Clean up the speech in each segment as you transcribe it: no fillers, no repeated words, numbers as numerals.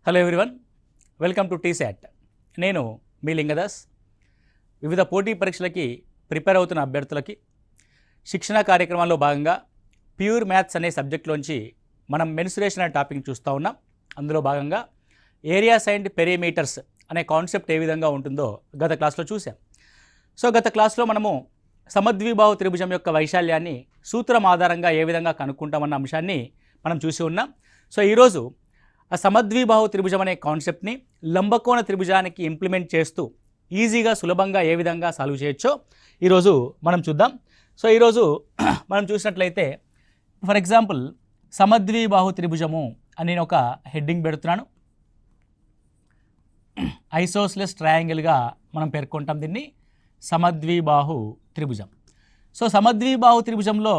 Hello everyone, welcome to T-SAT. నేను మీ లింగదాస్. వివిధ పోటీ పరీక్షలకి ప్రిపేర్ అవుతున్న అభ్యర్థులకి శిక్షణ కార్యక్రమాల్లో భాగంగా ప్యూర్ మ్యాథ్స్ అనే సబ్జెక్ట్లోంచి మనం మెన్సురేషన్ అనే టాపిక్ చూస్తూ ఉన్నాం. అందులో భాగంగా ఏరియాస్ అండ్ పెరిమీటర్స్ అనే కాన్సెప్ట్ ఏ విధంగా ఉంటుందో గత క్లాస్లో చూసాం. సో గత క్లాస్లో మనము సమద్విబాహు త్రిభుజం యొక్క వైశాల్యాన్ని సూత్రం ఆధారంగా ఏ విధంగా కనుక్కుంటామన్న అంశాన్ని మనం చూసి ఉన్నాం. సో ఈరోజు ఆ సమద్విబాహు త్రిభుజం అనే కాన్సెప్ట్ని లంబకోణ త్రిభుజానికి ఇంప్లిమెంట్ చేస్తూ ఈజీగా సులభంగా ఏ విధంగా సాల్వ్ చేయొచ్చో ఈరోజు మనం చూద్దాం. సో ఈరోజు మనం చూసినట్లయితే ఫర్ ఎగ్జాంపుల్ సమద్విబాహు త్రిభుజము అని నేను ఒక హెడ్డింగ్ పెడుతున్నాను. ఐసోస్లెస్ ట్రయాంగిల్గా మనం పేర్కొంటాం దీన్ని సమద్విబాహు త్రిభుజం. సో సమద్విబాహు త్రిభుజంలో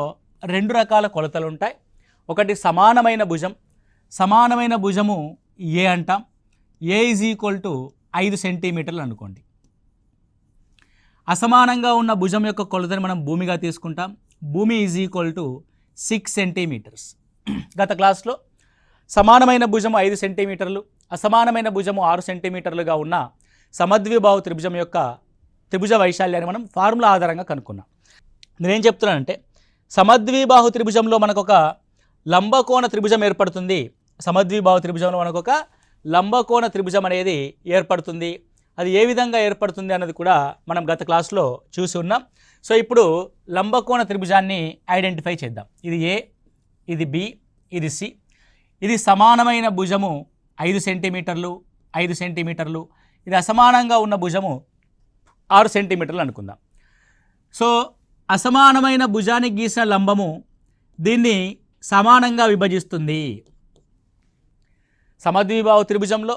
రెండు రకాల కొలతలు ఉంటాయి. ఒకటి సమానమైన భుజం. సమానమైన భుజము ఏ అంటాం. ఏ ఈజ్ ఈక్వల్ టు 5 సెంటీమీటర్లు అనుకోండి. అసమానంగా ఉన్న భుజం యొక్క కొలతని మనం భూమిగా తీసుకుంటాం. భూమి ఈజ్ ఈక్వల్ టు 6 సెంటీమీటర్స్. గత క్లాస్లో సమానమైన భుజము 5 సెంటీమీటర్లు, అసమానమైన భుజము 6 సెంటీమీటర్లుగా ఉన్న సమద్విబాహు త్రిభుజం యొక్క త్రిభుజ వైశాల్యాన్ని మనం ఫార్ములా ఆధారంగా కనుక్కున్నాం. నేనేం చెప్తున్నానంటే సమద్విబాహు త్రిభుజంలో మనకు ఒక లంబకోణ త్రిభుజం ఏర్పడుతుంది. సమద్విబాహు త్రిభుజంలో మనకు ఒక లంబకోణ త్రిభుజం అనేది ఏర్పడుతుంది. అది ఏ విధంగా ఏర్పడుతుంది అన్నది కూడా మనం గత క్లాస్లో చూసి ఉన్నాం. సో ఇప్పుడు లంబకోణ త్రిభుజాన్ని ఐడెంటిఫై చేద్దాం. ఇది ఏ, ఇది బి, ఇది సి. ఇది సమానమైన భుజము 5 సెంటీమీటర్లు, 5 సెంటీమీటర్లు. ఇది అసమానంగా ఉన్న భుజము 6 సెంటీమీటర్లు అనుకుందాం. సో అసమానమైన భుజానికి గీసిన లంబము దీన్ని సమానంగా విభజిస్తుంది. సమద్విబాహు త్రిభుజంలో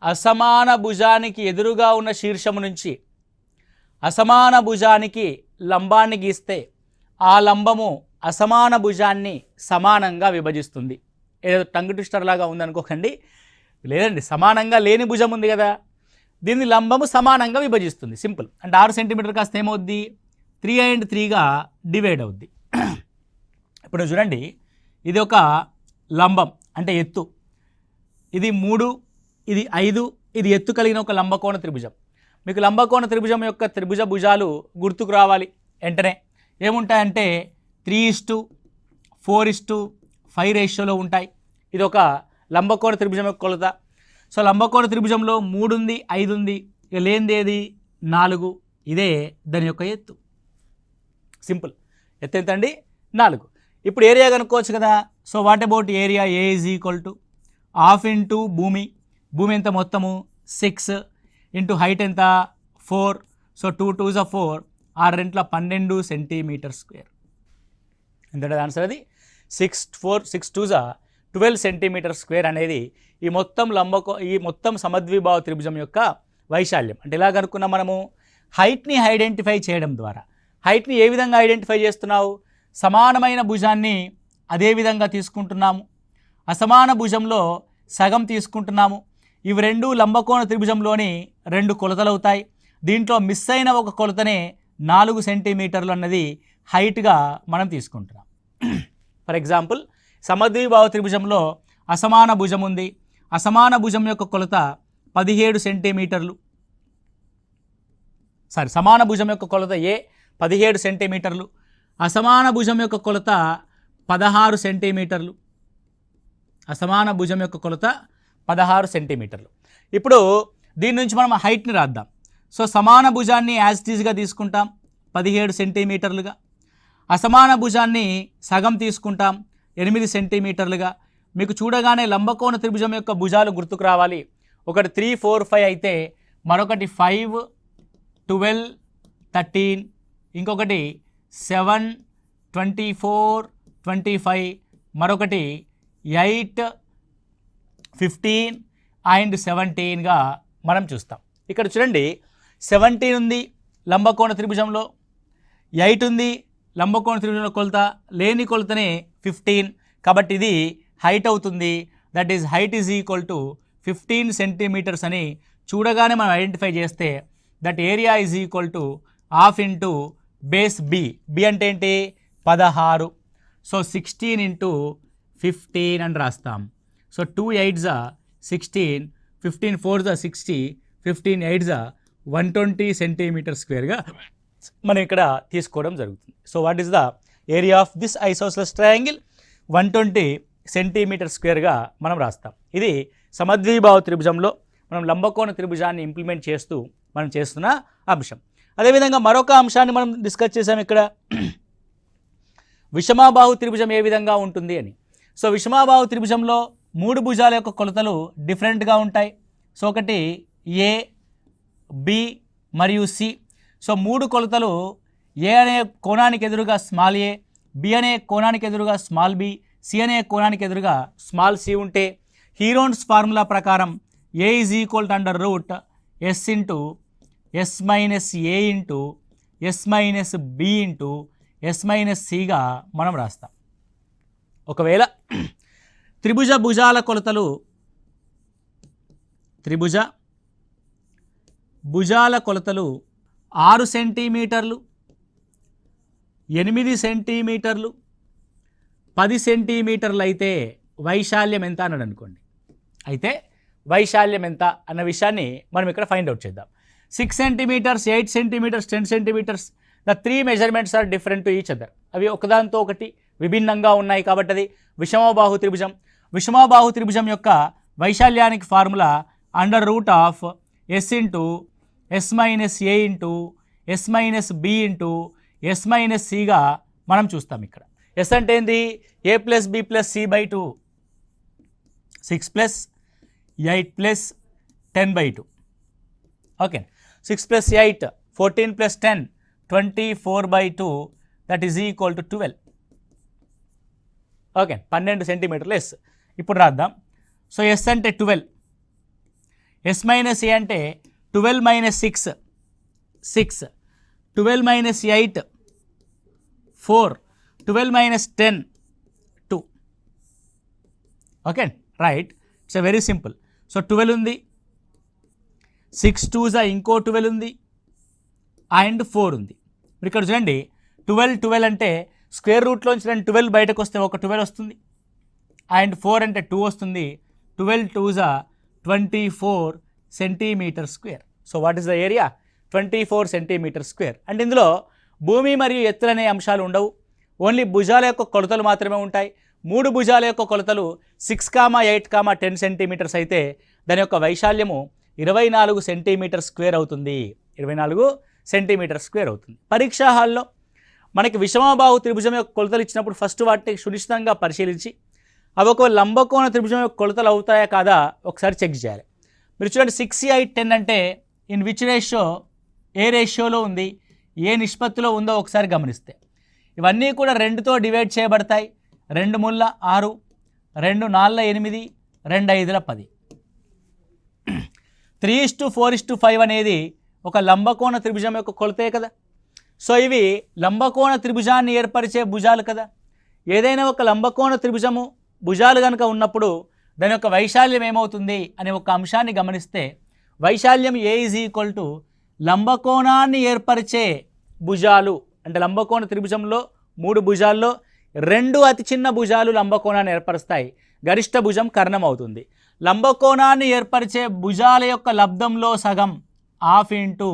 అసమాన భుజానికి ఎదురుగా ఉన్న శీర్షము నుంచి అసమాన భుజానికి లంబాన్ని గీస్తే ఆ లంబము అసమాన భుజాన్ని సమానంగా విభజిస్తుంది. ఏదో టంగ్ ట్విస్టర్ లాగా ఉందనుకోకండి, లేదండి, సమానంగా లేని భుజం ఉంది కదా, దీన్ని లంబము సమానంగా విభజిస్తుంది. సింపుల్. అంటే 6 సెంటీమీటర్ కాస్త ఏమవుద్ది, 3 and 3గా డివైడ్ అవుద్ది. ఇప్పుడు చూడండి, ఇది ఒక లంబం అంటే ఎత్తు. ఇది 3, ఇది 5, ఇది ఎత్తు కలిగిన ఒక లంబకోణ త్రిభుజం. మీకు లంబకోణ త్రిభుజం యొక్క త్రిభుజ భుజాలు గుర్తుకు రావాలి. వెంటనే ఏముంటాయంటే 3:4:5 రేషియోలో ఉంటాయి. ఇది ఒక లంబకోణ త్రిభుజం యొక్క కొలత. సో లంబకోణ త్రిభుజంలో 3 ఉంది, 5 ఉంది, ఇక లేనిది ఏది 4. ఇదే దాని యొక్క ఎత్తు. సింపుల్. ఎత్తు ఎంత అండి? 4. ఇప్పుడు ఏరియా కనుక్కోవచ్చు కదా. So what about area? A is equal to half into భూమి. భూమి ఎంత మొత్తము 6 ఇంటూ హైట్ ఎంత 4. So 2 2s 4, 6 12 centimetre square. ఎందుకంటే ఆన్సర్ అది 6 2s 12 సెంటీమీటర్ స్క్వేర్ అనేది ఈ మొత్తం సమద్విబాహు త్రిభుజం యొక్క వైశాల్యం. అంటే ఎలా కనుక్కున్నాం మనము? హైట్ని ఐడెంటిఫై చేయడం ద్వారా. హైట్ని ఏ విధంగా ఐడెంటిఫై చేస్తున్నావు? సమానమైన భుజాన్ని అదే విధంగా తీసుకుంటున్నాము, అసమాన భుజంలో సగం తీసుకుంటున్నాము. ఇవి రెండు లంబకోణ త్రిభుజంలోని 2 కొలతలు అవుతాయి. దీంట్లో మిస్ అయిన ఒక కొలతనే 4 సెంటీమీటర్లు అన్నది హైట్గా మనం తీసుకుంటున్నాం. ఫర్ ఎగ్జాంపుల్ సమద్విబాహు త్రిభుజంలో అసమాన భుజం ఉంది. అసమాన భుజం యొక్క కొలత 17 సెంటీమీటర్లు. సమాన భుజం యొక్క కొలత ఏ 17 సెంటీమీటర్లు. అసమాన భుజం యొక్క కొలత 16 సెంటీమీటర్లు. అసమాన భుజం యొక్క కొలత 16 సెంటీమీటర్లు. ఇప్పుడు దీని నుంచి మనం హైట్ని రాద్దాం. సో సమాన భుజాన్ని యాజ్ ఇట్ ఈజ్గా తీసుకుంటాం 17 సెంటీమీటర్లుగా. అసమాన భుజాన్ని సగం తీసుకుంటాం 8 సెంటీమీటర్లుగా. మీకు చూడగానే లంబకోణ త్రిభుజం యొక్క భుజాలు గుర్తుకు రావాలి. ఒకటి 3 4 5 అయితే మరొకటి 5 12 13, ఇంకొకటి 7 24 25, మరొకటి 8 15 and 17గా మనం చూస్తాం. ఇక్కడ చూడండి, 17 ఉంది లంబకోణ త్రిభుజంలో, 8 ఉంది లంబకోణ త్రిభుజంలో కొలత, లేని కొలతనే 15. కాబట్టి ఇది హైట్ అవుతుంది. That is height is equal to 15 centimetres అని చూడగానే మనం ఐడెంటిఫై చేస్తే that area is equal to half into base B. B అంటే ఏంటి? 16. సో 16 into 15 అని రాస్తాం. సో 2 8s 16, 15 4 60, 15 8 120 సెంటీమీటర్ స్క్వేర్గా మనం ఇక్కడ తీసుకోవడం జరుగుతుంది. So what is the area of this isosceles triangle? 120 centimetre స్క్వేర్గా మనం రాస్తాం. ఇది సమద్విబాహు త్రిభుజంలో మనం లంబకోణ త్రిభుజాన్ని ఇంప్లిమెంట్ చేస్తూ మనం చేస్తున్న అంశం. అదేవిధంగా మరొక అంశాన్ని మనం డిస్కస్ చేసాం ఇక్కడ, విషమాబాహు త్రిభుజం ఏ విధంగా ఉంటుంది అని. సో విషమాబాహు త్రిభుజంలో 3 భుజాల యొక్క కొలతలు డిఫరెంట్గా ఉంటాయి. సో ఒకటి ఏ, బి మరియు సి. సో 3 కొలతలు ఏ అనే కోణానికి ఎదురుగా స్మాల్ ఏ, బి అనే కోణానికి ఎదురుగా స్మాల్ బి, సి అనే కోణానికి ఎదురుగా స్మాల్ సి ఉంటే హీరోన్స్ ఫార్ములా ప్రకారం A is equal to under root S into S minus A into S minus B into S minus సిగా మనం రాస్తాం. ఒకవేళ త్రిభుజ భుజాల కొలతలు, త్రిభుజ భుజాల కొలతలు 6 సెంటీమీటర్లు, 8 సెంటీమీటర్లు, 10 సెంటీమీటర్లు అయితే వైశాల్యం ఎంత అన్నాడు అనుకోండి. అయితే వైశాల్యం ఎంత అన్న విషయాన్ని మనం ఇక్కడ ఫైండ్ అవుట్ చేద్దాం. 6 centimetres, 8 centimetres, 10 centimetres, the 3 measurements are different to each other. అవి ఒకదానితో ఒకటి విభిన్నంగా ఉన్నాయి కాబట్టి అది విషమబాహు త్రిభుజం. విషమబాహు త్రిభుజం యొక్క వైశాల్యానికి formula under root of S into S minus A into S minus B into S minus సిగా మనం చూస్తాం. ఇక్కడ ఎస్ అంటే ఏంది? A plus B plus C by 2, 6 plus 8 plus 10/2. Okay, 6 plus 8 14 plus 10 24/2, that is equal to 12. Okay, 12 సెంటీమీటర్లు yes. ఇప్పుడు రాద్దాం. So yes అంటే 12, ఎస్ మైనస్ ఏ అంటే 12 minus 6 6, 12 minus 8 4, 12 minus 10 2. Okay right, it's very simple. So 12 ఉంది, 6 2s ఇంకో 12 ఉంది, and 4 ఉంది. మీరు ఇక్కడ చూడండి, 12 అంటే స్క్వేర్ రూట్లోంచి 12 బయటకు వస్తే ఒక 12 వస్తుంది, అండ్ 4 అంటే 2 వస్తుంది. 12 2s 24 centimetre square. So what is the area? 24 centimetre square. అంటే ఇందులో భూమి మరియు ఎత్తులు అనే అంశాలు ఉండవు, ఓన్లీ భుజాల యొక్క కొలతలు మాత్రమే ఉంటాయి. 3 భుజాల యొక్క కొలతలు 6, 8, 10 సెంటీమీటర్స్ అయితే దాని యొక్క వైశాల్యము 24 సెంటీమీటర్ స్క్వేర్ అవుతుంది. 24 సెంటీమీటర్ స్క్వేర్ అవుతుంది. పరీక్షా హాల్లో మనకి విషమబాహు త్రిభుజం యొక్క కొలతలు ఇచ్చినప్పుడు ఫస్ట్ వాటిని సునిశ్చితంగా పరిశీలించి అవి ఒక లంబకోణ త్రిభుజం యొక్క కొలతలు అవుతాయా కాదా ఒకసారి చెక్ చేయాలి. మీరు చూడండి, 6, 8, 10 అంటే ఇన్ విచ్ రేషియో, ఏ రేషియోలో ఉంది, ఏ నిష్పత్తిలో ఉందో ఒకసారి గమనిస్తే ఇవన్నీ కూడా 2తో డివైడ్ చేయబడతాయి. 2 3 6, 2 4 8, 2 5 10. 3:4:5 అనేది ఒక లంబకోణ త్రిభుజం యొక్క కొలతే కదా. సో ఇవి లంబకోణ త్రిభుజాన్ని ఏర్పరిచే భుజాలు కదా. ఏదైనా ఒక లంబకోణ త్రిభుజము భుజాలు కనుక ఉన్నప్పుడు దాని యొక్క వైశాల్యం ఏమవుతుంది అనే ఒక అంశాన్ని గమనిస్తే వైశాల్యం ఏ ఈజ్ ఈక్వల్ టు లంబకోణాన్ని ఏర్పరిచే భుజాలు. అంటే లంబకోణ త్రిభుజంలో 3 భుజాల్లో 2 అతి చిన్న భుజాలు లంబకోణాన్ని ఏర్పరుస్తాయి, గరిష్ట భుజం కర్ణం అవుతుంది. లంబకోణాన్ని ఏర్పరిచే భుజాల యొక్క లబ్ధంలో సగం 1/2 into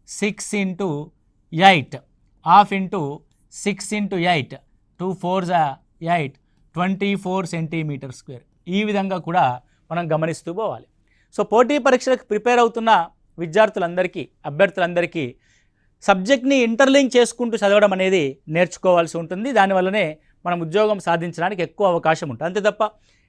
6 into 8, 1/2 into 6 into 8, 2 4s 8, 24 centimetre square. ఈ విధంగా కూడా మనం గమనిస్తూ పోవాలి. సో పోటీ పరీక్షలకు ప్రిపేర్ అవుతున్న విద్యార్థులందరికీ, అభ్యర్థులందరికీ సబ్జెక్ట్ని ఇంటర్లింక్ చేసుకుంటూ చదవడం అనేది నేర్చుకోవాల్సి ఉంటుంది. దానివల్లనే మనం ఉద్యోగం సాధించడానికి ఎక్కువ అవకాశం ఉంటుంది. అంతే తప్ప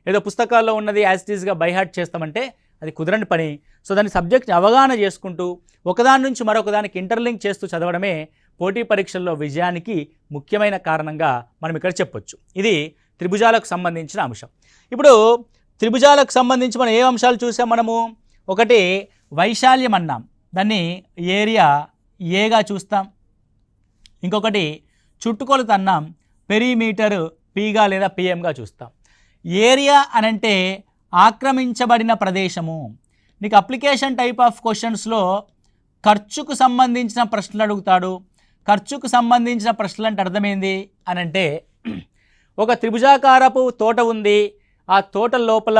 ఏదో పుస్తకాల్లో ఉన్నది యాజ్ ఇట్ ఈస్గా బైహార్ట్ చేస్తామంటే అది కుదరని పని. సో దాని సబ్జెక్ట్ని అవగాహన చేసుకుంటూ ఒకదాని నుంచి మరొకదానికి ఇంటర్లింక్ చేస్తూ చదవడమే పోటీ పరీక్షల్లో విజయానికి ముఖ్యమైన కారణంగా మనం ఇక్కడ చెప్పొచ్చు. ఇది త్రిభుజాలకు సంబంధించిన అంశం. ఇప్పుడు త్రిభుజాలకు సంబంధించి మనం ఏ అంశాలు చూసాం మనము? ఒకటి వైశాల్యం అన్నాం, దాన్ని ఏరియా ఏగా చూస్తాం. ఇంకొకటి చుట్టుకొలత అన్నాం, పెరిమీటర్ పీగా లేదా పిఎంగా చూస్తాం. ఏరియా అనంటే ఆక్రమించబడిన ప్రదేశము. నీకు అప్లికేషన్ టైప్ ఆఫ్ క్వశ్చన్స్లో ఖర్చుకు సంబంధించిన ప్రశ్నలు అడుగుతాడు. ఖర్చుకు సంబంధించిన ప్రశ్నలు అంటే అర్థమైంది అనంటే ఒక త్రిభుజాకారపు తోట ఉంది, ఆ తోట లోపల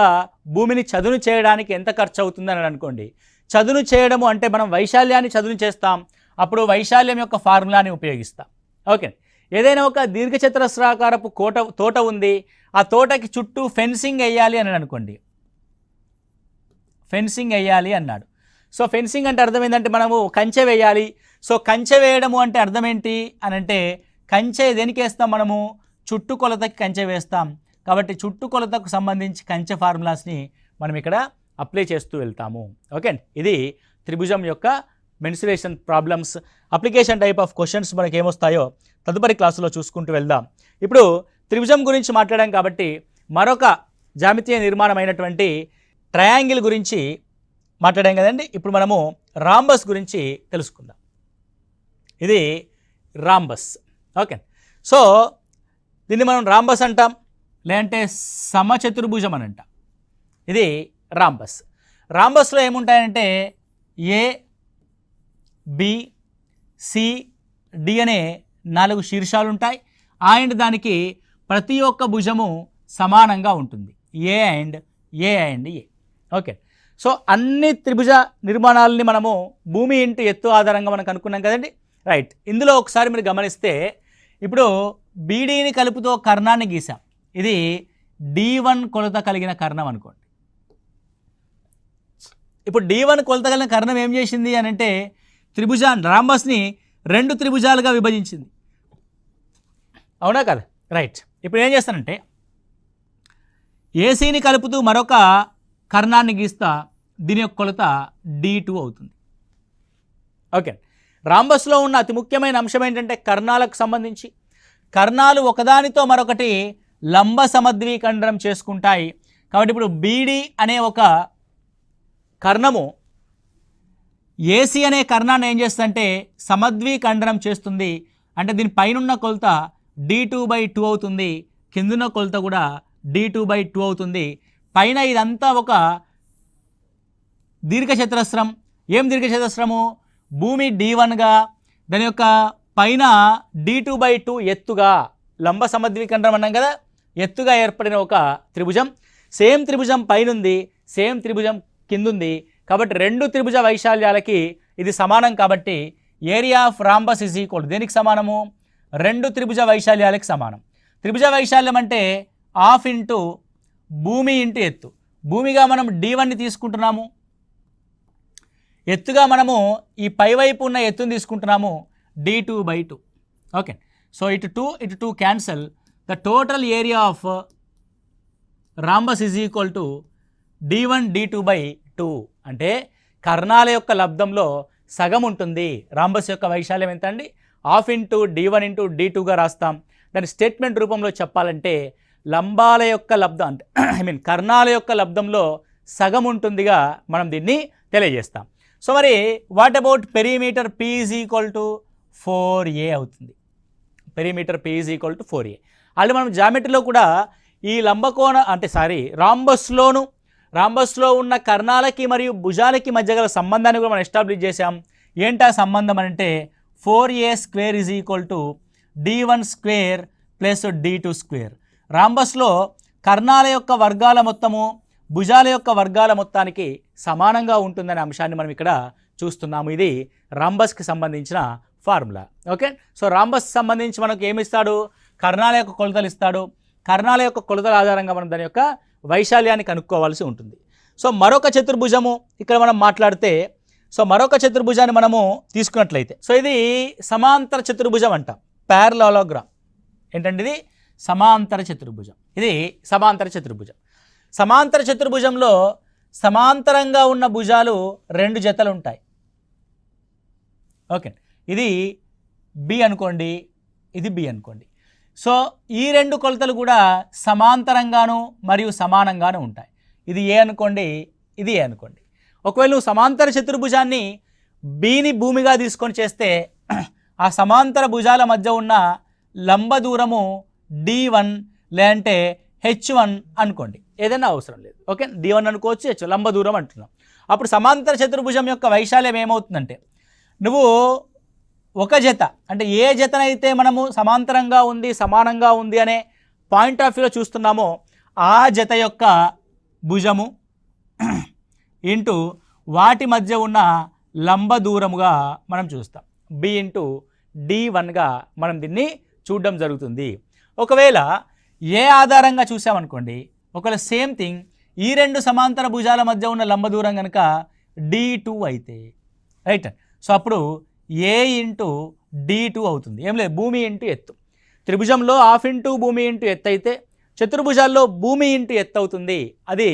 భూమిని చదును చేయడానికి ఎంత ఖర్చు అవుతుందని అనుకోండి. చదును చేయడము అంటే మనం వైశాల్యాన్ని చదును చేస్తాం, అప్పుడు వైశాల్యం యొక్క ఫార్ములాని ఉపయోగిస్తాం. ఓకే, ఏదైనా ఒక దీర్ఘచతురస్రాకారపు తోట ఉంది, ఆ తోటకి చుట్టూ ఫెన్సింగ్ వేయాలి అని అనుకోండి. ఫెన్సింగ్ వేయాలి అన్నాడు. సో ఫెన్సింగ్ అంటే అర్థం ఏంటంటే మనము కంచె వేయాలి. సో కంచె వేయడము అంటే అర్థం ఏంటి అని అంటే కంచె దేనికి వేస్తాం, మనము చుట్టుకొలతకి కంచె వేస్తాం. కాబట్టి చుట్టుకొలతకు సంబంధించి కంచె ఫార్ములాస్ని మనం ఇక్కడ అప్లై చేస్తూ వెళ్తాము. ఓకే, ఇది త్రిభుజం యొక్క mensuration problems, application type of questions మనకి ఏమొస్తాయో తదుపరి క్లాసులో చూసుకుంటూ వెళ్దాం. ఇప్పుడు త్రిభుజం గురించి మాట్లాడాం కాబట్టి మరొక జామితీయ నిర్మాణమైనటువంటి ట్రయాంగిల్ గురించి మాట్లాడాం కదండి. ఇప్పుడు మనము రాంబస్ గురించి తెలుసుకుందాం. ఇది రాంబస్. ఓకే, సో దీన్ని మనం రాంబస్ అంటాం, లేదంటే సమచతుర్భుజం అని అంటాం. ఇది రాంబస్. రాంబస్లో ఏముంటాయంటే ఏ, బి, సి, డి అనే 4 శీర్షాలు ఉంటాయి. అండ్ దానికి ప్రతి ఒక్క భుజము సమానంగా ఉంటుంది, ఏ అండ్ ఏ. ఓకే, సో అన్ని త్రిభుజ నిర్మాణాలని మనము భూమి ఇంటూ ఎత్తు ఆధారంగా మనకు అనుకున్నాం కదండి. రైట్, ఇందులో ఒకసారి మీరు గమనిస్తే ఇప్పుడు బీడీని కలుపుతో కర్ణాన్ని గీసాం. ఇది D1 కొలత కలిగిన కర్ణం అనుకోండి. ఇప్పుడు D1 కొలత కలిగిన కర్ణం ఏం చేసింది అని అంటే రాంబస్ని 2 త్రిభుజాలుగా విభజించింది, అవునా కదా. రైట్, ఇప్పుడు ఏం చేస్తానంటే ఏసీని కలుపుతూ మరొక కర్ణాన్ని గీస్తా, దీని యొక్క కొలత D2 అవుతుంది. ఓకే, రాంబస్లో ఉన్న అతి ముఖ్యమైన అంశం ఏంటంటే కర్ణాలకు సంబంధించి కర్ణాలు ఒకదానితో మరొకటి లంబ సమద్వీఖండనం చేసుకుంటాయి. కాబట్టి ఇప్పుడు బీడీ అనే ఒక కర్ణము ఏసీ అనే కర్ణాన్ని ఏం చేస్తుందంటే సమద్వీఖండనం చేస్తుంది. అంటే దీని పైనున్న కొలత D2/2 అవుతుంది, కిందున్న కొలత కూడా D2/2 అవుతుంది. పైన ఇదంతా ఒక దీర్ఘచతురస్రం. ఏం దీర్ఘచతురస్రము? భూమి D1గా, దాని యొక్క పైన D2/2 ఎత్తుగా, లంబ సమద్వీఖండనం అన్నాం కదా, ఎత్తుగా ఏర్పడిన ఒక త్రిభుజం. సేమ్ త్రిభుజం పైనుంది, సేమ్ త్రిభుజం కిందుంది. కాబట్టి 2 త్రిభుజ వైశాల్యాలకి ఇది సమానం. కాబట్టి area of rhombus is equal దేనికి సమానము? 2 త్రిభుజ వైశాల్యాలకి సమానం. త్రిభుజ వైశాల్యం అంటే హాఫ్ ఇంటూ భూమి ఇంటూ ఎత్తు. భూమిగా మనం D1ని తీసుకుంటున్నాము, ఎత్తుగా మనము ఈ పైవైపు ఉన్న ఎత్తుని తీసుకుంటున్నాము, D2/2. ఓకే, సో ఇటు 2 cancel. The total area of rhombus is equal to D1 D2/2. అంటే కర్ణాల యొక్క లబ్ధంలో సగం ఉంటుంది. రాంబస్ యొక్క వైశాల్యం ఎంత అండి? హాఫ్ ఇంటూ D1 ఇంటూ D2గా రాస్తాం. దాని స్టేట్మెంట్ రూపంలో చెప్పాలంటే లంబాల యొక్క లబ్ధం అంటే కర్ణాల యొక్క లబ్ధంలో సగం ఉంటుందిగా మనం దీన్ని తెలియజేస్తాం. సో మరి what about perimeter P is equal to 4A అవుతుంది. Perimeter P is equal to 4A. అలాగే మనం జామెట్రీలో కూడా ఈ లంబకోణ రాంబస్లో ఉన్న కర్ణాలకి మరియు భుజాలకి మధ్య గల సంబంధాన్ని కూడా మనం ఎస్టాబ్లిష్ చేసాం. ఏంటా సంబంధం అంటే 4A² is equal to D1² plus D2². రాంబస్లో కర్ణాల యొక్క వర్గాల మొత్తము భుజాల యొక్క వర్గాల మొత్తానికి సమానంగా ఉంటుందనే అంశాన్ని మనం ఇక్కడ చూస్తున్నాము. ఇది రాంబస్కి సంబంధించిన ఫార్ములా. ఓకే, సో రాంబస్ సంబంధించి మనకు ఏమి ఇస్తాడు? కర్ణాల యొక్క కొలతలు ఇస్తాడు. కర్ణాల యొక్క కొలతల ఆధారంగా మనం దాని యొక్క వైశాల్యాన్ని కనుక్కోవాల్సి ఉంటుంది. సో మరొక చతుర్భుజము ఇక్కడ మనం మాట్లాడితే, సో మరొక చతుర్భుజాన్ని మనము తీసుకున్నట్లయితే, సో ఇది సమాంతర చతుర్భుజం అంటాం, ప్యారలలోగ్రామ్. ఏంటంటే ఇది సమాంతర చతుర్భుజం. ఇది సమాంతర చతుర్భుజం. సమాంతర చతుర్భుజంలో సమాంతరంగా ఉన్న భుజాలు 2 జతలు ఉంటాయి. ఓకే, ఇది బి అనుకోండి, ఇది బి అనుకోండి. సో ఈ 2 కొలతలు కూడా సమాంతరంగాను మరియు సమానంగాను ఉంటాయి. ఇది ఏ అనుకోండి, ఇది ఏ అనుకోండి. ఒకవేళ నువ్వు సమాంతర చతుర్భుజాన్ని బిని భూమిగా తీసుకొని చేస్తే ఆ సమాంతర భుజాల మధ్య ఉన్న లంబ దూరము D1 లేదంటే H1 అనుకోండి, ఏదైనా అవసరం లేదు. ఓకే, D1 అనుకోవచ్చు, H లంబ దూరం అంటున్నాం. అప్పుడు సమాంతర చతుర్భుజం యొక్క వైశాల్యం ఏమవుతుందంటే, నువ్వు ఒక జత అంటే ఏ జతనైతే మనము సమాంతరంగా ఉంది సమానంగా ఉంది అనే పాయింట్ ఆఫ్ వ్యూలో చూస్తున్నామో ఆ జత యొక్క భుజము ఇంటూ వాటి మధ్య ఉన్న లంబ దూరముగా మనం చూస్తాం. బి ఇంటూ D1గా మనం దీన్ని చూడడం జరుగుతుంది. ఒకవేళ ఏ ఆధారంగా చూసామనుకోండి, ఒకవేళ సేమ్ థింగ్ ఈ రెండు సమాంతర భుజాల మధ్య ఉన్న లంబ దూరం కనుక D2 అయితే రైట్. సో అప్పుడు ఏ ఇంటూ D2 అవుతుంది. ఏం లేదు, భూమి ఇంటూ ఎత్తు. త్రిభుజంలో హాఫ్ ఇంటూ భూమి ఇంటూ ఎత్తు అయితే చతుర్భుజాల్లో భూమి ఇంటూ ఎత్తు అవుతుంది. అది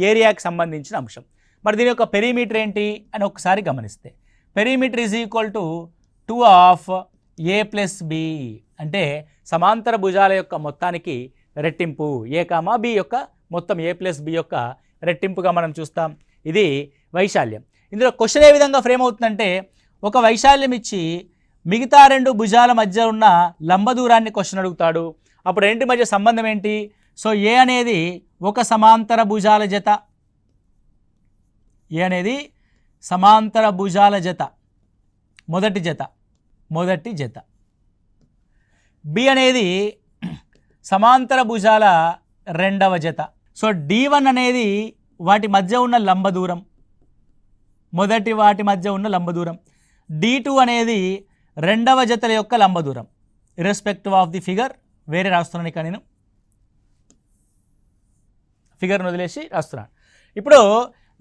ఏరియాకి సంబంధించిన అంశం. మరి దీని యొక్క పెరిమీటర్ ఏంటి అని ఒకసారి గమనిస్తే, perimeter is equal to 2 of A plus B, అంటే సమాంతర భుజాల యొక్క మొత్తానికి రెట్టింపు A కామా B యొక్క మొత్తం A ప్లస్ బి యొక్క రెట్టింపుగా మనం చూస్తాం. ఇది వైశాల్యం. ఇందులో క్వశ్చన్ ఏ విధంగా ఫ్రేమ్ అవుతుందంటే, ఒక వైశాల్యం ఇచ్చి మిగతా రెండు భుజాల మధ్య ఉన్న లంబ దూరాన్ని క్వశ్చన్ అడుగుతాడు. అప్పుడు రెంటి మధ్య సంబంధం ఏంటి? సో ఏ అనేది ఒక సమాంతర భుజాల జత, ఏ అనేది సమాంతర భుజాల జత, మొదటి జత. బి అనేది సమాంతర భుజాల రెండవ జత. సో D1 అనేది వాటి మధ్య ఉన్న లంబ దూరం, మొదటి వాటి మధ్య ఉన్న లంబ దూరం. D2 అనేది రెండవ జతల యొక్క లంబ దూరం. ఇర్రెస్పెక్టివ్ ఆఫ్ ది ఫిగర్, వేరే రాస్తున్నాను ఇక నేను ఫిగర్ను వదిలేసి రాస్తున్నాను. ఇప్పుడు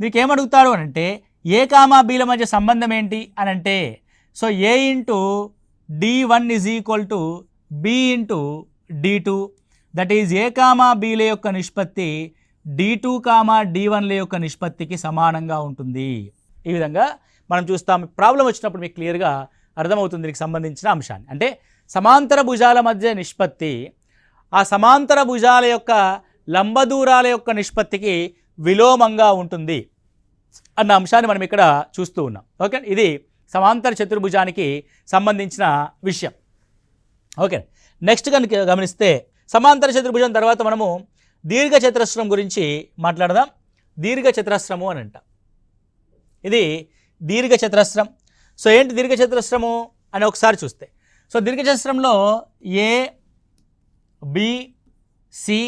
దీనికి ఏమడుగుతాడు అని అంటే, ఏ కామా బీల మధ్య సంబంధం ఏంటి అని అంటే, so A into D1 is equal to B into D2, that is A comma బీల యొక్క నిష్పత్తి D2 కామా D1ల యొక్క నిష్పత్తికి సమానంగా ఉంటుంది. ఈ విధంగా మనం చూస్తాం. ప్రాబ్లం వచ్చినప్పుడు మీకు క్లియర్గా అర్థమవుతుంది దీనికి సంబంధించిన అంశాన్ని. అంటే సమాంతర భుజాల మధ్య నిష్పత్తి ఆ సమాంతర భుజాల యొక్క లంబ దూరాల యొక్క నిష్పత్తికి విలోమంగా ఉంటుంది అన్న అంశాన్ని మనం ఇక్కడ చూస్తూ ఉన్నాం. ఓకే, ఇది సమాంతర చతుర్భుజానికి సంబంధించిన విషయం. ఓకే, నెక్స్ట్ కనుక గమనిస్తే సమాంతర చతుర్భుజం తర్వాత మనము దీర్ఘ చతురస్రం గురించి మాట్లాడదాం. దీర్ఘ చతురస్రము అని అంటాం. ఇది దీర్ఘ చతురస్రం. సో ఏంటి దీర్ఘ చతురస్రము అని ఒకసారి చూస్తే, సో దీర్ఘ చతురస్రంలో ఏ బి సి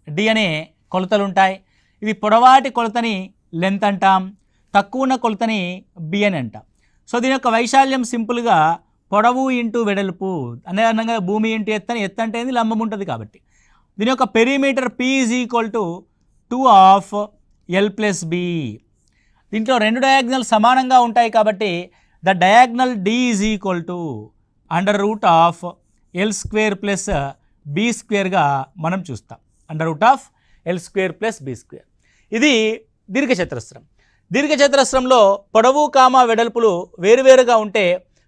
డి అనే కొలతలు ఉంటాయి. ఇది పొడవాటి కొలతని లెంత్ అంటాం, తక్కువ ఉన్న కొలతని బి అని అంటాం. సో దీని యొక్క వైశాల్యం సింపుల్గా పొడవు ఇంటూ వెడల్పు అనే అన్నగా భూమి ఇంటూ ఎత్తని, ఎత్తు అంటే లంబం ఉంటుంది కాబట్టి. దీని యొక్క perimeter P is equal to 2 of L plus B. దీంట్లో రెండు డయాగ్నల్ సమానంగా ఉంటాయి కాబట్టి the diagonal D is equal to under root of L square plus B స్క్వేర్గా మనం చూస్తాం. Under root of L square plus B square. ఇది దీర్ఘచతురస్రం. దీర్ఘచతురస్రంలో పొడవు కామా వెడల్పులు వేరువేరుగా ఉంటే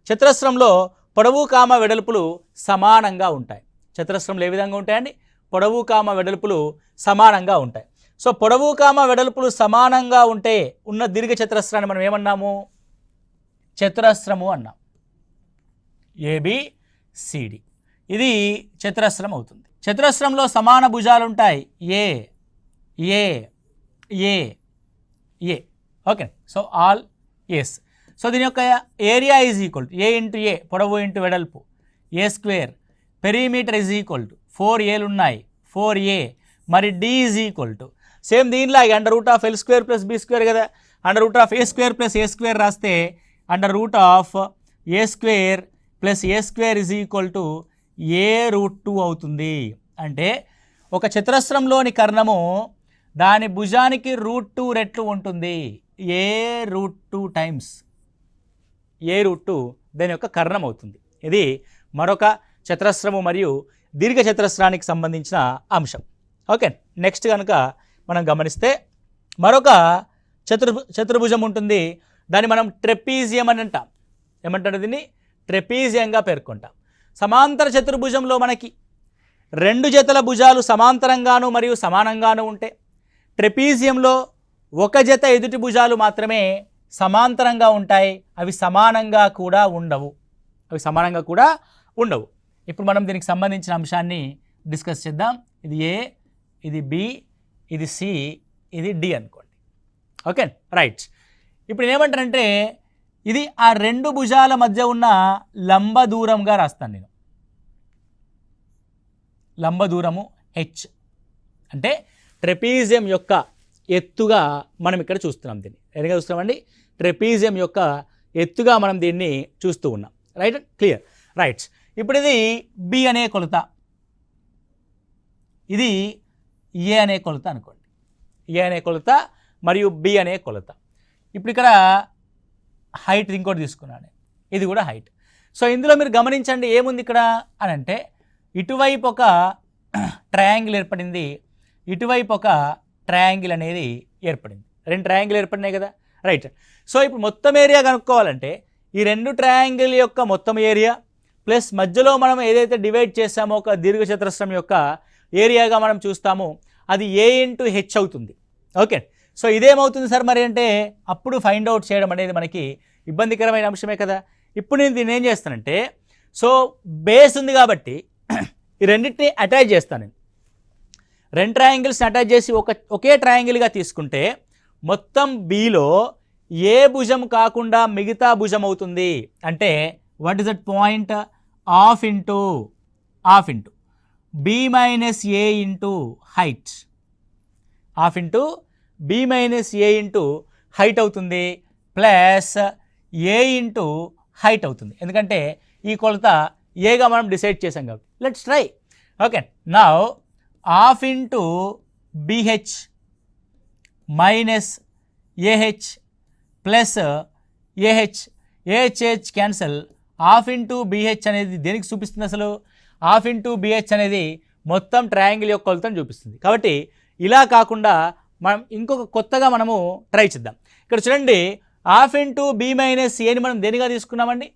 చతురస్రంలో పొడవు కామా వెడల్పులు సమానంగా ఉంటాయి. చతురస్రంలో ఏ విధంగా ఉంటాయండి? పొడవు కామా వెడల్పులు సమానంగా ఉంటాయి. సో పొడవు కామా వెడల్పులు సమానంగా ఉంటే ఉన్న దీర్ఘచతురస్రాన్ని మనం ఏమన్నాము? చతురస్రము అన్నాం. ABCD ఇది చతురస్రం అవుతుంది. చతురస్రంలో సమాన భుజాలు ఉంటాయి. A A A A okay, so all S. So దీని యొక్క area is equal to A into A, పొడవు ఇంటూ వెడల్పు, A square. Perimeter is equal to 4Aలు ఉన్నాయి, 4A. మరి D is equal to same దీనిలాగే under root of L square plus B square కదా. Under root of A square plus A square రాస్తే under root of A square plus A square is equal to A√2 అవుతుంది. అంటే ఒక చతురస్రంలోని కర్ణము దాని భుజానికి √2 రెట్లు ఉంటుంది. A√2 టైమ్స్ A√2 దాని యొక్క కర్ణం అవుతుంది. ఇది మరొక చతురస్రము మరియు దీర్ఘ చతురస్రానికి సంబంధించిన అంశం. ఓకే, నెక్స్ట్ కనుక మనం గమనిస్తే మరొక చతుర్భుజం ఉంటుంది. దాన్ని మనం ట్రెపీజియం అని అంటాం. ఏమంటారు? దీన్ని ట్రెపీజియంగా పేర్కొంటాం. సమాంతర చతుర్భుజంలో మనకి రెండు జతల భుజాలు సమాంతరంగాను మరియు సమానంగాను ఉంటే, ట్రెపీజియంలో ఒక జత ఎదుటి భుజాలు మాత్రమే సమాంతరంగా ఉంటాయి. అవి సమానంగా కూడా ఉండవు. ఇప్పుడు మనం దీనికి సంబంధించిన అంశాన్ని డిస్కస్ చేద్దాం. ఇది ఏ, ఇది బి, ఇది సి, ఇది డి అనుకోండి. Okay right. ఇప్పుడు ఏమంటారంటే ఇది ఆ రెండు భుజాల మధ్య ఉన్న లంబ దూరంగా రాస్తాను నేను. లంబ దూరము H అంటే ట్రెపీజియం యొక్క ఎత్తుగా మనం ఇక్కడ చూస్తున్నాం. దీన్ని ఎలాగ చూస్తున్నామండి? ట్రెపీజియం యొక్క ఎత్తుగా మనం దీన్ని చూస్తూ ఉన్నాం. Right, clear, right. ఇప్పుడు ఇది బి అనే కొలత, ఇది ఏ అనే కొలత అనుకోండి. ఏ అనే కొలత మరియు బి అనే కొలత. ఇప్పుడు ఇక్కడ హైట్ ఇంకోటి తీసుకున్నాను, ఇది కూడా హైట్. సో ఇందులో మీరు గమనించండి ఏముంది ఇక్కడ అని అంటే, ఇటువైపు ఒక ట్రయాంగిల్ ఏర్పడింది, ఇటువైపు ఒక ట్రయాంగిల్ అనేది ఏర్పడింది. రెండు ట్రయాంగిల్ ఏర్పడినాయి కదా, రైట్. సో ఇప్పుడు మొత్తం ఏరియా కనుక్కోవాలంటే ఈ రెండు ట్రయాంగిల్ యొక్క మొత్తం ఏరియా ప్లస్ మధ్యలో మనం ఏదైతే డివైడ్ చేసామో ఒక దీర్ఘచతురస్రం యొక్క ఏరియాగా మనం చూస్తామో అది ఏ ఇంటూ హెచ్ అవుతుంది. ఓకే, సో ఇదేమవుతుంది సార్ మరి అంటే అప్పుడు ఫైండ్ అవుట్ చేయడం అనేది మనకి ఇబ్బందికరమైన అంశమే కదా. ఇప్పుడు నేను దీన్ని ఏం చేస్తానంటే, సో బేస్ ఉంది కాబట్టి ఈ రెండింటిని అటాచ్ చేస్తాను. నేను రెండు ట్రయాంగిల్స్ని అటాచ్ చేసి ఒకే ట్రయాంగిల్గా తీసుకుంటే మొత్తం బీలో ఏ భుజం కాకుండా మిగతా భుజం అవుతుంది అంటే what is that point? Half into B minus A into height, half into B minus A into height అవుతుంది, ప్లస్ ఏ ఇంటూ హైట్ అవుతుంది. ఎందుకంటే ఈ కొలత ఏగా మనం డిసైడ్ చేసాం కాబట్టి. Let's try. Okay, now half into BH minus AH plus AH cancel. Half into BH అనేది దేనికి చూపిస్తుంది? అసలు హాఫ్ ఇంటూ బిహెచ్ అనేది మొత్తం ట్రయాంగిల్ యొక్క కొలతను చూపిస్తుంది. కాబట్టి ఇలా కాకుండా మనం ఇంకొక కొత్తగా మనము ట్రై చేద్దాం. ఇక్కడ చూడండి, హాఫ్ ఇంటూ బి మైనస్ ఏని మనం దేనిగా తీసుకున్నామండి?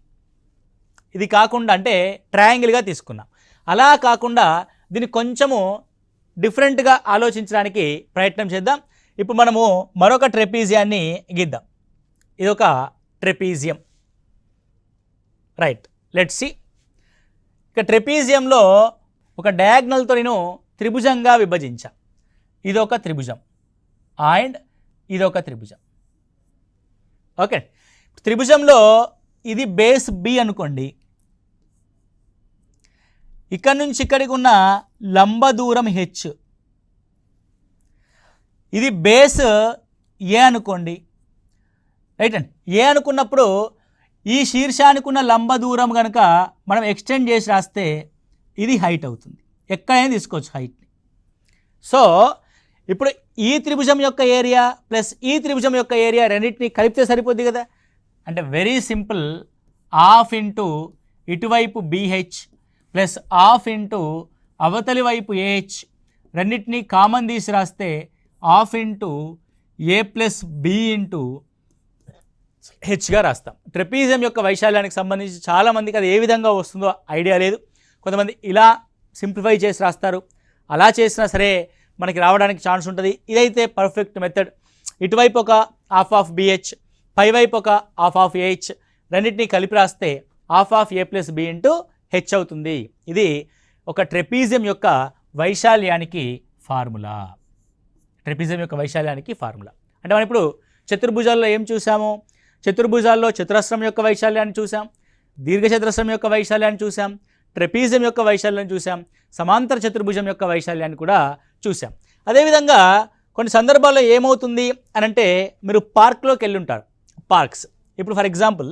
ఇది కాకుండా అంటే ట్రయాంగిల్గా తీసుకున్నాం. అలా కాకుండా దీన్ని కొంచెము డిఫరెంట్గా ఆలోచించడానికి ప్రయత్నం చేద్దాం. ఇప్పుడు మనము మరొక ట్రెపీజియాన్ని గీద్దాం. ఇదొక ట్రెపీజియం, రైట్. Let's see. ఇక ట్రెపీజియంలో ఒక డయాగ్నల్తో నేను త్రిభుజంగా విభజించా. ఇదొక త్రిభుజం అండ్ ఇదొక త్రిభుజం. ఓకే, త్రిభుజంలో ఇది బేస్ బి అనుకోండి, ఇక్కడ నుంచి ఇక్కడికి ఉన్న లంబ దూరం హెచ్, ఇది బేస్ ఏ అనుకోండి, రైట్ అండి. ఏ అనుకున్నప్పుడు ఈ శీర్షానికి ఉన్న లంబ దూరం కనుక మనం ఎక్స్టెండ్ చేసి రాస్తే ఇది హైట్ అవుతుంది. ఎక్కడైనా తీసుకోవచ్చు హైట్ని. సో ఇప్పుడు ఈ త్రిభుజం యొక్క ఏరియా ప్లస్ ఈ త్రిభుజం యొక్క ఏరియా రెండింటిని కలిపితే సరిపోద్ది కదా. అంటే వెరీ సింపుల్, హాఫ్ ఇంటూ ఇటువైపు బీహెచ్ ప్లస్ హాఫ్ ఇంటూ అవతలి వైపు ఏహెచ్, రెండింటినీ కామన్ తీసి రాస్తే హాఫ్ ఇంటూ ఏ ప్లస్ బి ఇంటూ హెచ్గా రాస్తాం. ట్రెపీజియం యొక్క వైశాల్యానికి సంబంధించి చాలామందికి అది ఏ విధంగా వస్తుందో ఐడియా లేదు. కొంతమంది ఇలా సింప్లిఫై చేసి రాస్తారు, అలా చేసినా సరే మనకి రావడానికి ఛాన్స్ ఉంటుంది. ఇదైతే పర్ఫెక్ట్ మెథడ్. ఇటువైపు ఒక హాఫ్ ఆఫ్ బిహెచ్, పైవైపు ఒక హాఫ్ ఆఫ్ ఏహెచ్, రెండింటినీ కలిపి రాస్తే half of A plus B into H అవుతుంది. ఇది ఒక ట్రెపీజియం యొక్క వైశాల్యానికి ఫార్ములా. ట్రెపీజియం యొక్క వైశాల్యానికి ఫార్ములా అంటే మనం ఇప్పుడు చతుర్భుజాల్లో ఏం చూసాము? చతుర్భుజాల్లో చతురస్రం యొక్క వైశాల్యాన్ని చూసాం, దీర్ఘచతురస్రం యొక్క వైశాల్యాన్ని చూసాం, ట్రెపీజియం యొక్క వైశాల్యాన్ని చూసాం, సమాంతర చతుర్భుజం యొక్క వైశాల్యాన్ని కూడా చూసాం. అదేవిధంగా కొన్ని సందర్భాల్లో ఏమవుతుంది అని అంటే, మీరు పార్క్లోకి వెళ్ళి ఉంటారు. పార్క్స్ ఇప్పుడు ఫర్ ఎగ్జాంపుల్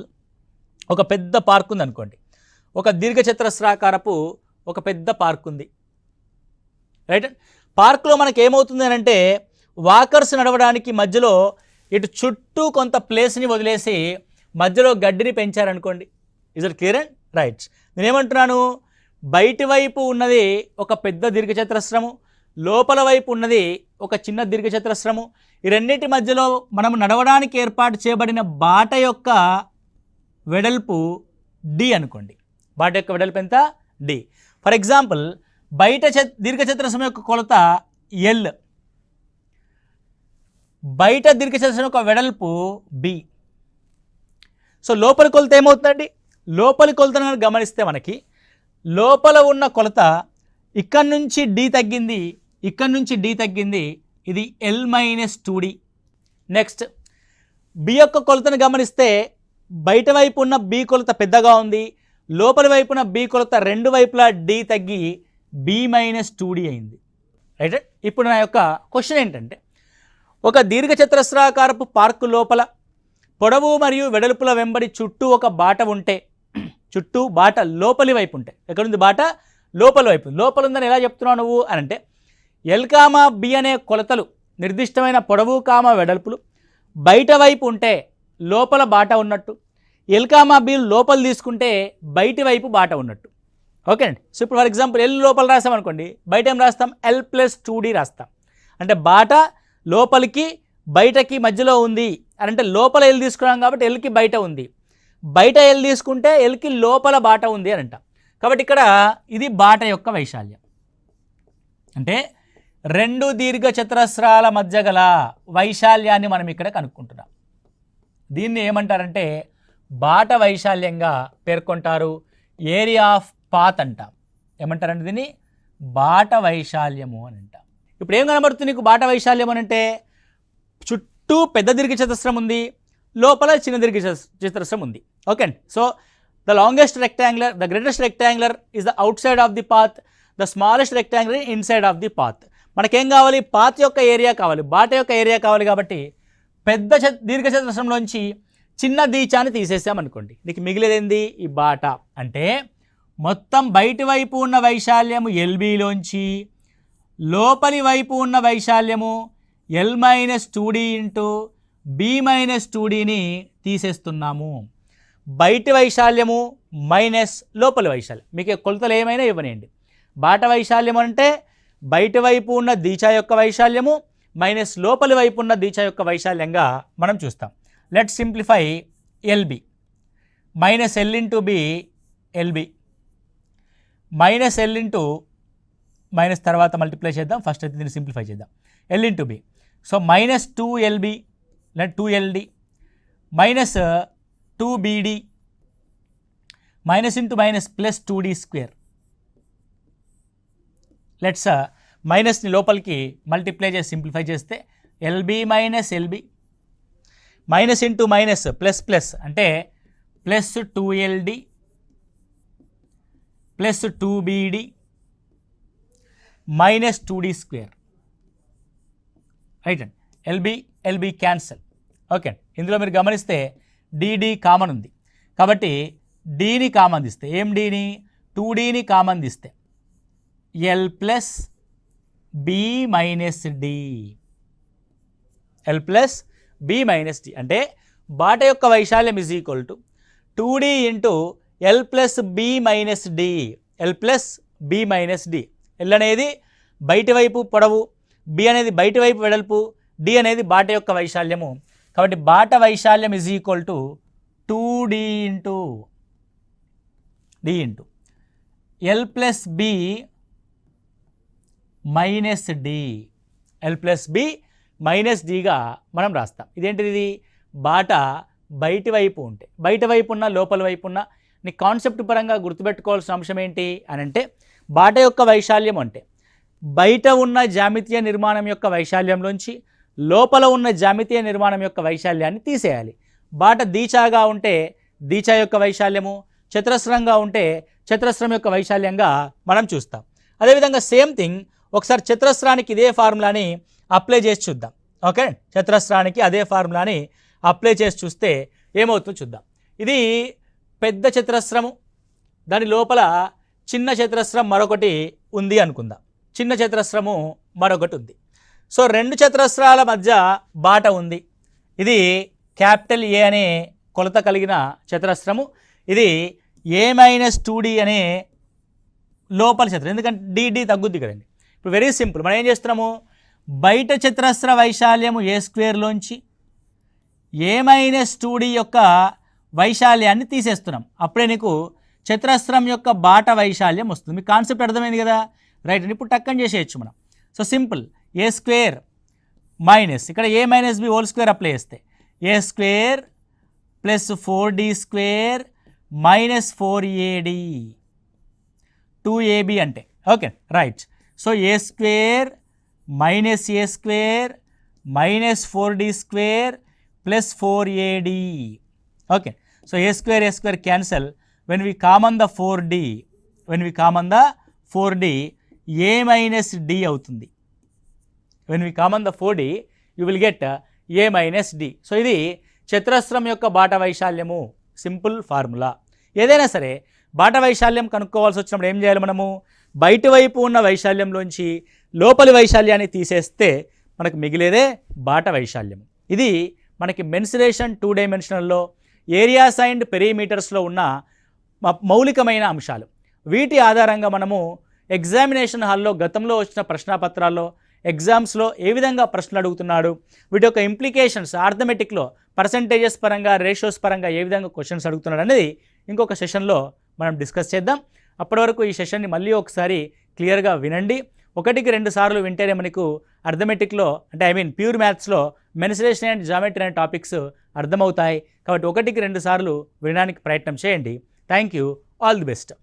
ఒక పెద్ద పార్క్ ఉంది అనుకోండి, ఒక దీర్ఘచతురస్రాకారపు ఒక పెద్ద పార్క్ ఉంది, రైట్. పార్క్లో మనకి ఏమవుతుంది అని అంటే, వాకర్స్ నడవడానికి మధ్యలో ఇటు చుట్టూ కొంత ప్లేస్ని వదిలేసి మధ్యలో గడ్డిని పెంచారనుకోండి. Is it clear and right? నేనేమంటున్నాను, బయటి వైపు ఉన్నది ఒక పెద్ద దీర్ఘచతురస్రము, లోపల వైపు ఉన్నది ఒక చిన్న దీర్ఘచతురస్రము. ఈ రెండింటి మధ్యలో మనం నడవడానికి ఏర్పాటు చేయబడిన బాట యొక్క వెడల్పు డి అనుకోండి. బాట యొక్క వెడల్పు ఎంత? డి. ఫర్ ఎగ్జాంపుల్ బయట దీర్ఘచతురస్రం యొక్క కొలత ఎల్, బయట దీర్ఘచతురస్రం యొక్క వెడల్పు బి. సో లోపలి కొలత ఏమవుతుందండి? లోపలి కొలతను గమనిస్తే మనకి లోపల ఉన్న కొలత ఇక్కడ నుంచి డి తగ్గింది, ఇక్కడ నుంచి డి తగ్గింది, ఇది L minus 2D. Next B యొక్క కొలతను గమనిస్తే బయట వైపు ఉన్న బి కొలత పెద్దగా ఉంది, లోపలి వైపున బి కొలత రెండు వైపులా డి తగ్గి బి మైనస్ 2D అయింది. రైట్. ఇప్పుడు నా యొక్క క్వశ్చన్ ఏంటంటే, ఒక దీర్ఘచతురస్రాకారపు పార్కు లోపల పొడవు మరియు వెడల్పుల వెంబడి చుట్టూ ఒక బాట ఉంటే, చుట్టూ బాట లోపలి వైపు ఉంటే, ఎక్కడుంది బాట? లోపలి వైపు. లోపల ఉందని ఎలా చెప్తున్నావు నువ్వు అని అంటే, ఎల్ కామా బి అనే కొలతలు నిర్దిష్టమైన పొడవు కామా వెడల్పులు బయట వైపు ఉంటే లోపల బాట ఉన్నట్టు, ఎల్ కామా బి లోపల తీసుకుంటే బయటి వైపు బాట ఉన్నట్టు. ఓకే అండి. సో ఇప్పుడు ఫర్ ఎగ్జాంపుల్ ఎల్ లోపల రాస్తాం అనుకోండి, బయట ఏం రాస్తాం? L+2D రాస్తాం. అంటే బాట లోపలికి బయటకి మధ్యలో ఉంది అని అంటే లోపల ఎల్ తీసుకున్నాం కాబట్టి ఎల్కి బయట ఉంది, బయట ఎల్ తీసుకుంటే ఎల్కి లోపల బాట ఉంది అని అంటాం. కాబట్టి ఇక్కడ ఇది బాట యొక్క వైశాల్యం. అంటే రెండు దీర్ఘచతురస్రాల మధ్య గల వైశాల్యాన్ని మనం ఇక్కడ కనుక్కుంటున్నాం. దీన్ని ఏమంటారంటే బాట వైశాల్యంగా పేర్కొంటారు. ఏరియా ఆఫ్ పాత్ అంటాం. ఏమంటారంటే దీన్ని బాట వైశాల్యము అని అంటాం. ఇప్పుడు ఏం కనబడుతుంది నీకు బాట వైశాల్యం అని అంటే? చుట్టూ పెద్ద దీర్ఘచతురస్రం ఉంది, లోపల చిన్న దీర్ఘచతురస్రం ఉంది. ఓకే అండి. So the longest rectangular, the greatest rectangular is the out side of the path, the smallest rectangular inside of the path. మనకేం కావాలి? పాత్ యొక్క ఏరియా కావాలి, బాట యొక్క ఏరియా కావాలి. కాబట్టి పెద్ద దీర్ఘచతురస్రంలోంచి చిన్న దీచాన్ని తీసేసామనుకోండి, నీకు మిగిలేదేంది? ఈ బాట. అంటే మొత్తం బయటి వైపు ఉన్న వైశాల్యము ఎల్బిలోంచి లోపలి వైపు ఉన్న వైశాల్యము L-2D ఇంటూ B-2Dని తీసేస్తున్నాము. బయటి వైశాల్యము మైనస్ లోపలి వైశాల్యం. మీకు కొలతలు ఏమైనా ఇవ్వనండి. బాట వైశాల్యం అంటే బయటి వైపు ఉన్న దీచా యొక్క వైశాల్యము మైనస్ లోపలి వైపు ఉన్న దీచా యొక్క వైశాల్యంగా మనం చూస్తాం. Let's simplify LB. Minus L into B LB, minus L into minus తర్వాత మల్టిప్లై చేద్దాం. ఫస్ట్ అయితే దీన్ని సింప్లిఫై చేద్దాం. L into B. So minus 2LB లేదా 2LD minus 2BD minus into minus plus 2D square. Let's మైనస్ని లోపలికి multiply చేసి simplify చేస్తే LB minus LB minus into minus plus plus అంటే plus 2LD plus 2BD minus 2D square. Right అండి. LB cancel. Okay అండి. ఇందులో మీరు గమనిస్తే డిడి కామన్ ఉంది కాబట్టి డీని కామన్ తీస్తే, ఏం డీని? 2Dని కామన్ తీస్తే L plus B minus D, L plus B minus D. అంటే బాట యొక్క వైశాల్యం is equal to 2D into L plus B minus D, L plus B minus D. L అనేది బయటి వైపు పొడవు, బి అనేది బయటి వైపు వెడల్పు, డి అనేది బాట యొక్క వైశాల్యము. కాబట్టి బాట వైశాల్యం is equal to 2D into D into L plus B minus D, L plus B minus డిగా మనం రాస్తాం. ఇదేంటిది? ఇది బాట బయటి వైపు ఉంటే, బయట వైపు ఉన్న లోపల వైపు ఉన్న నీ కాన్సెప్ట్ పరంగా గుర్తుపెట్టుకోవాల్సిన అంశం ఏంటి అని అంటే, బాట యొక్క వైశాల్యం అంటే బయట ఉన్న జ్యామితీయ నిర్మాణం యొక్క వైశాల్యంలోంచి లోపల ఉన్న జ్యామితీయ నిర్మాణం యొక్క వైశాల్యాన్ని తీసేయాలి. బాట దీచాగా ఉంటే దీచా యొక్క వైశాల్యము, చతురస్రంగా ఉంటే చతురస్రం యొక్క వైశాల్యంగా మనం చూస్తాం. అదేవిధంగా సేమ్ థింగ్ ఒకసారి చతురస్రానికి ఇదే ఫార్ములాని అప్లై చేసి చూద్దాం. ఓకే, చతురస్రానికి అదే ఫార్ములాని అప్లై చేసి చూస్తే ఏమవుతుందో చూద్దాం. ఇది పెద్ద చతురస్రము, దాని లోపల చిన్న చతురస్రం మరొకటి ఉంది అనుకుందాం. చిన్న చతురస్రము మరొకటి ఉంది. సో రెండు చతురస్రాల మధ్య బాట ఉంది. ఇది క్యాపిటల్ ఏ అనే కొలత కలిగిన చతురస్రము, ఇది A-2D అనే లోపల చతురం. ఎందుకంటే డిడి తగ్గుద్ది కదండి. ఇప్పుడు వెరీ సింపుల్, మనం ఏం చేస్తున్నాము? బయట చతురస్ర వైశాల్యము A² లోంచి A-2D యొక్క వైశాల్యాన్ని తీసేస్తున్నాం. అప్పుడే నీకు చతురస్రం యొక్క బాట వైశాల్యం వస్తుంది. మీకు కాన్సెప్ట్ అర్థమైంది కదా? రైట్. ఇప్పుడు టక్కని చేసేయచ్చు మనం. సో సింపుల్, A² మైనస్ ఇక్కడ A-B హోల్ స్క్వేర్ అప్లై చేస్తే A² plus 4D² minus 4AD 2AB అంటే okay right. So A² minus A² minus 4D² plus 4AD. Okay, so A² cancel. When we common the 4D A minus D అవుతుంది. When we common the 4D you will get A minus D. So ఇది చతురస్రం యొక్క బాట వైశాల్యము, simple formula. ఏదైనా సరే బాట వైశాల్యం కనుక్కోవాల్సి వచ్చినప్పుడు ఏం చేయాలి మనము, బయట వైపు ఉన్న వైశాల్యంలోంచి లోపలి వైశాల్యాన్ని తీసేస్తే మనకు మిగిలేదే బాట వైశాల్యం. ఇది మనకి మెన్సురేషన్ 2 డైమెన్షనల్లో ఏరియాస్ అండ్ పెరిమీటర్స్లో ఉన్న మౌలికమైన అంశాలు. వీటి ఆధారంగా మనము ఎగ్జామినేషన్ హాల్లో గతంలో వచ్చిన ప్రశ్నాపత్రాల్లో ఎగ్జామ్స్లో ఏ విధంగా ప్రశ్నలు అడుగుతున్నాడు, వీటి యొక్క ఇంప్లికేషన్స్ ఆర్థమెటిక్లో పర్సంటేజెస్ పరంగా రేషియోస్ పరంగా ఏ విధంగా క్వశ్చన్స్ అడుగుతున్నాడు అనేది ఇంకొక సెషన్లో మనం డిస్కస్ చేద్దాం. అప్పటి వరకు ఈ సెషన్ని మళ్ళీ ఒకసారి క్లియర్గా వినండి. 1-2 సార్లు వింటేనే మనకు అర్థమెటిక్లో అంటే ప్యూర్ మ్యాథ్స్లో మెన్సురేషన్ అండ్ జామెట్రీ అనే టాపిక్స్ అర్థమవుతాయి. కాబట్టి 1-2 సార్లు వినడానికి ప్రయత్నం చేయండి. Thank you. All the best.